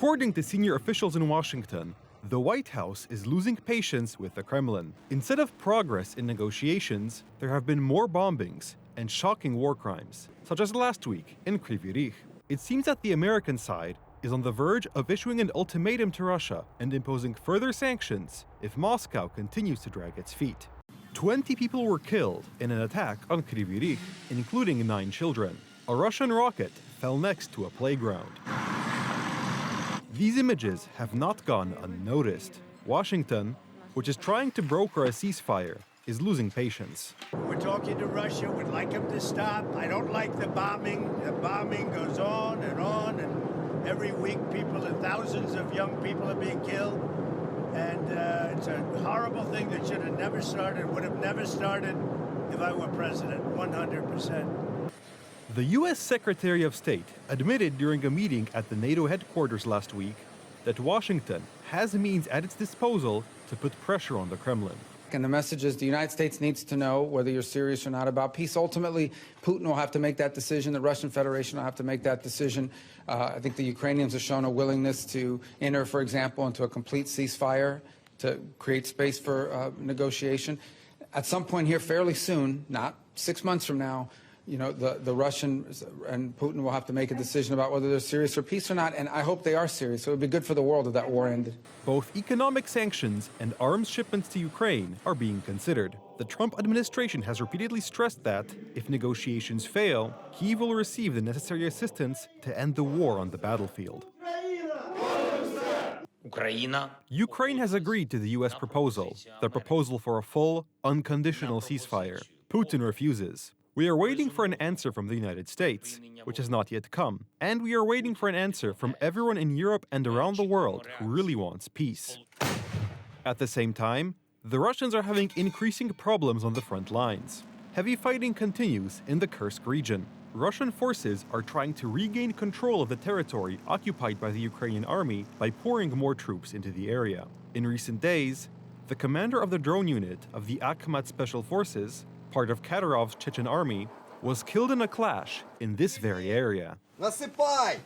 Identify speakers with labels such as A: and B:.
A: According to senior officials in Washington, the White House is losing patience with the Kremlin. Instead of progress in negotiations, there have been more bombings and shocking war crimes, such as last week in Kryvyi Rih. It seems that the American side is on the verge of issuing an ultimatum to Russia and imposing further sanctions if Moscow continues to drag its feet. 20 people were killed in an attack on Kryvyi Rih, including 9 children. A Russian rocket fell next to a playground. These images have not gone unnoticed. Washington, which is trying to broker a ceasefire, is losing patience.
B: We're talking to Russia. We'd like them to stop. I don't like the bombing. The bombing goes on, and every week thousands of young people are being killed. And it's a horrible thing that should have never started, would have never started if I were president, 100%.
A: The U.S. Secretary of State admitted during a meeting at the NATO headquarters last week that Washington has means at its disposal to put pressure on the Kremlin.
C: And the message is the United States needs to know whether you're serious or not about peace. Ultimately, Putin will have to make that decision. The Russian Federation will have to make that decision. I think the Ukrainians have shown a willingness to enter, for example, into a complete ceasefire to create space for negotiation. At some point here fairly soon, not 6 months from now, the Russians and Putin will have to make a decision about whether they're serious for peace or not, and I hope they are serious. So it would be good for the world if that war ended.
A: Both economic sanctions and arms shipments to Ukraine are being considered. The Trump administration has repeatedly stressed that, if negotiations fail, Kyiv will receive the necessary assistance to end the war on the battlefield. Ukraine has agreed to the U.S. proposal, the proposal for a full, unconditional ceasefire. Putin refuses. We are waiting for an answer from the United States, which has not yet come. And we are waiting for an answer from everyone in Europe and around the world who really wants peace. At the same time, the Russians are having increasing problems on the front lines. Heavy fighting continues in the Kursk region. Russian forces are trying to regain control of the territory occupied by the Ukrainian army by pouring more troops into the area. In recent days, the commander of the drone unit of the Akhmat Special Forces, part of Kadyrov's Chechen army, was killed in a clash in this very area.
D: Насыпай!